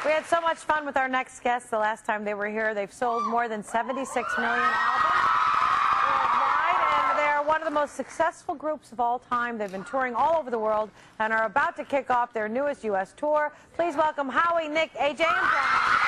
We had so much fun with our next guest the last time they were here. They've sold more than 76 million albums worldwide, and they're one of the most successful groups of all time. They've been touring all over the world and are about to kick off their newest U.S. tour. Please welcome Howie, Nick, AJ, and Brian.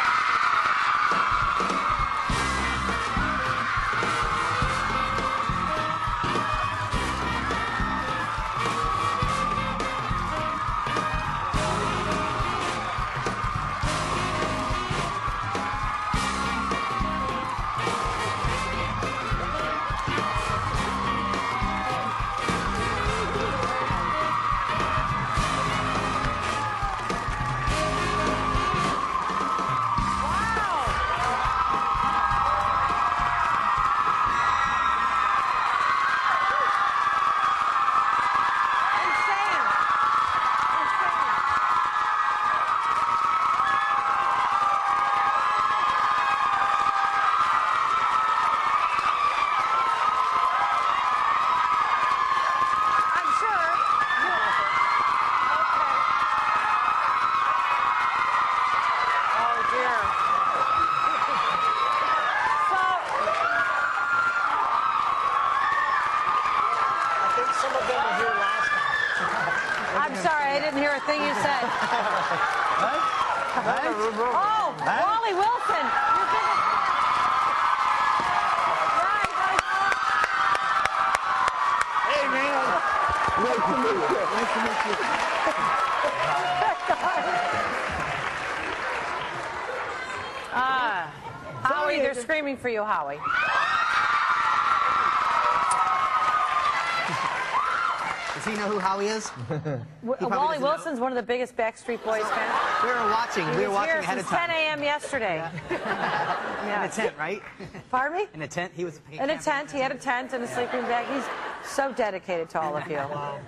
I'm sorry, I didn't hear a thing you said. Oh, Wally Wilson. You did it. Hey, man. Nice to meet you. Nice to meet you. Howie, they're screaming for you, Howie. Does he know who Howie is? Wally Wilson's one of the biggest Backstreet Boys fans. We were watching. We were watching ahead of time. 10 a.m. yesterday. Yeah. In a tent, right? Pardon me? In a tent. He was. In a tent. He had a tent and a sleeping bag. He's so dedicated to all of you. Wow.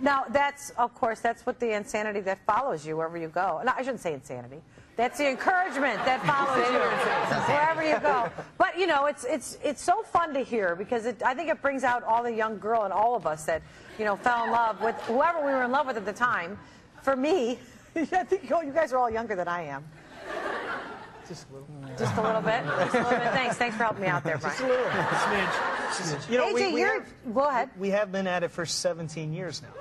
Now, that's, of course, that's what the insanity that follows you wherever you go. No, I shouldn't say insanity. That's the encouragement that follows you wherever you go. But, you know, it's so fun to hear because I think it brings out all the young girl in all of us that, you know, fell in love with whoever we were in love with at the time. For me, I think you guys are all younger than I am. Just a little. Just a little bit? Just a little bit. Thanks for helping me out there, Brian. Just a little. Smidge. You know, AJ, go ahead. We have been at it for 17 years now. You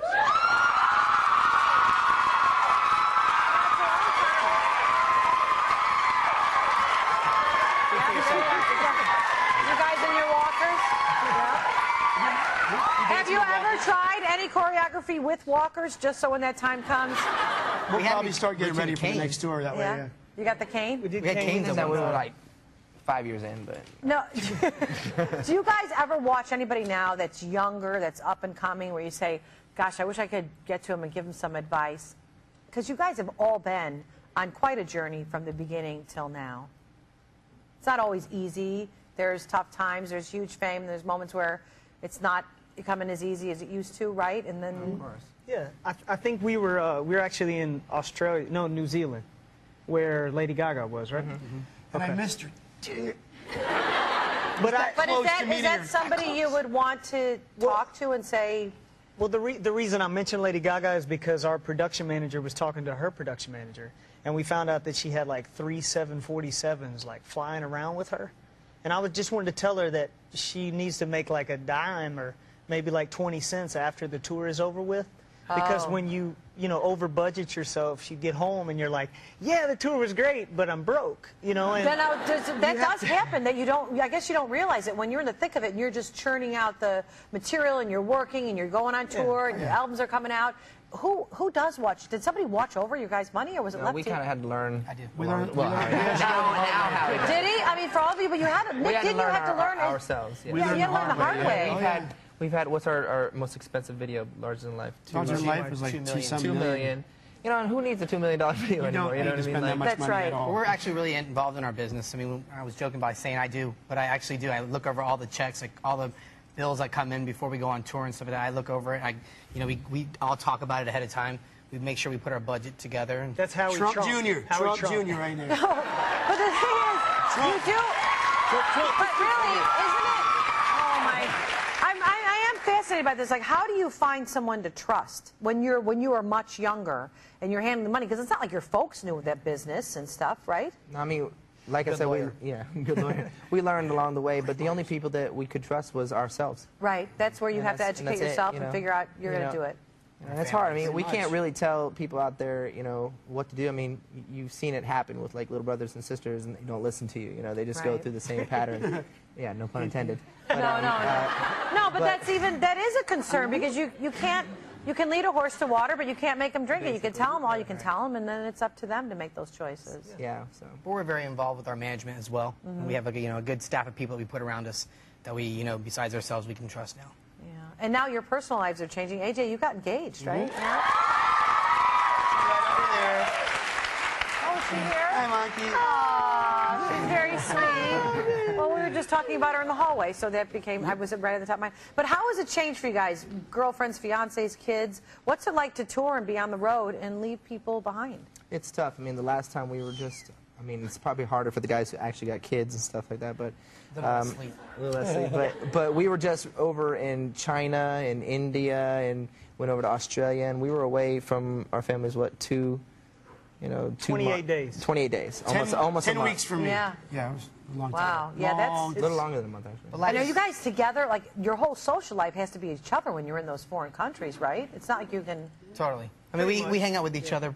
guys in your walkers? Have you ever tried any choreography with walkers, just so when that time comes? We'll probably start getting ready for the next tour that way, yeah. You got the cane? We had canes that we were like 5 years in, but... No. Do you guys ever watch anybody now that's younger, that's up and coming, where you say, gosh, I wish I could get to him and give him some advice? Because you guys have all been on quite a journey from the beginning till now. It's not always easy. There's tough times, there's huge fame, there's moments where it's not becoming as easy as it used to, right? And then... Of course. Yeah, I think we were actually in Australia, no, New Zealand, where Lady Gaga was, right? And I missed her. But is that somebody you would want to talk to and say... Well, the reason I mentioned Lady Gaga is because our production manager was talking to her production manager, and we found out that she had like 3 747s like flying around with her. And I just wanted to tell her that she needs to make like a dime or maybe like 20 cents after the tour is over with. Because when you over budget yourself, you get home and you're like, yeah, the tour was great, but I'm broke, you know. And that does happen. That you don't. I guess you don't realize it when you're in the thick of it and you're just churning out the material and you're working and you're going on tour and your albums are coming out. Who does watch? Did somebody watch over your guys' money, or was it left to you? We kind of had to learn. I did. Now how Did he? I mean, for all of you, but you had to. Nick, didn't you have to learn ourselves? Yeah, you had to learn the hard way. We've had, what's our most expensive video, Larger Than Life? Larger Than Life was like $2 million. You know, and who needs a $2 million video anymore? You know what I mean? Like, that's right. We're actually really involved in our business. I mean, I was joking by saying I do, but I actually do. I look over all the checks, like all the bills that come in before we go on tour and stuff like that. I look over it. We all talk about it ahead of time. We make sure we put our budget together. And that's how Trump Jr. Trump Jr. right there. But the thing is, you do. But really, isn't it? Oh my! I am fascinated fascinated by this. Like, how do you find someone to trust when you are much younger and you're handling the money? Because it's not like your folks knew that business and stuff, right? I mean, like I said, good lawyer. We learned along the way, but the only people that we could trust was ourselves. Right. That's where you have to educate yourself and figure out you're going to do it. And it's hard. I mean, we can't really tell people out there, what to do. I mean, you've seen it happen with like little brothers and sisters, and they don't listen to you. They just go through the same pattern. Yeah, no pun intended. But, no, but that is a concern because you can lead a horse to water, but you can't make them drink it. You can tell them all you can tell them, and then it's up to them to make those choices. Yeah. So. But we're very involved with our management as well. Mm-hmm. We have a good staff of people that we put around us that we besides ourselves we can trust now. Yeah. And now your personal lives are changing. AJ, you got engaged, right? Mm-hmm. Yeah. Right over there. Oh, is she here? Hi, Monkey. Aww, she's very sweet. Well, we were just talking about her in the hallway, so that became, I was right at the top of my. But how has it changed for you guys? Girlfriends, fiancés, kids? What's it like to tour and be on the road and leave people behind? It's tough. I mean, the last time we were it's probably harder for the guys who actually got kids and stuff like that, but A little less sleep. but we were just over in China and India and went over to Australia, and we were away from our families 28 days. 28 days. Almost 10 a month. weeks for me. Yeah. Yeah, it was a long time. Wow. Yeah, that's A little longer than a month, actually. Well, I know you guys together, like your whole social life has to be each other when you're in those foreign countries, right? It's not like you can. Totally. I mean, we hang out with each other,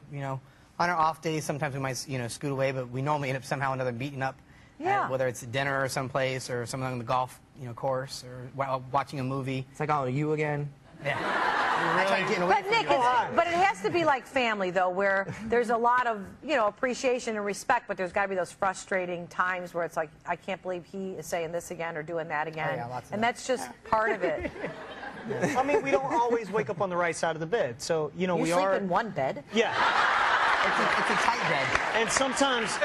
on our off days. Sometimes we might, scoot away, but we normally end up somehow or another meeting up. Yeah. Whether it's dinner or someplace or something on the golf, course or watching a movie. It's like, oh, you again? Yeah. I try to get away But Nick, but it has to be like family though, where there's a lot of appreciation and respect, but there's got to be those frustrating times where it's like, I can't believe he is saying this again or doing that again, yeah, lots of and that. that's just part of it. I mean, we don't always wake up on the right side of the bed, so we You are. sleep in one bed. Yeah. It's a tight bed. And sometimes,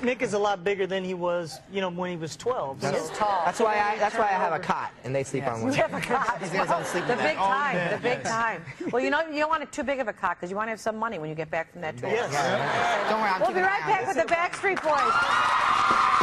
Nick is a lot bigger than he was, when he was 12. He is tall. That's why I have a cot, and they sleep on one. You have a cot. He's got his own sleeping The bag. big time. The big time. Well, you don't want it too big of a cot because you want to have some money when you get back from that tour. Yes. Don't worry, We'll be right back with the Backstreet Boys.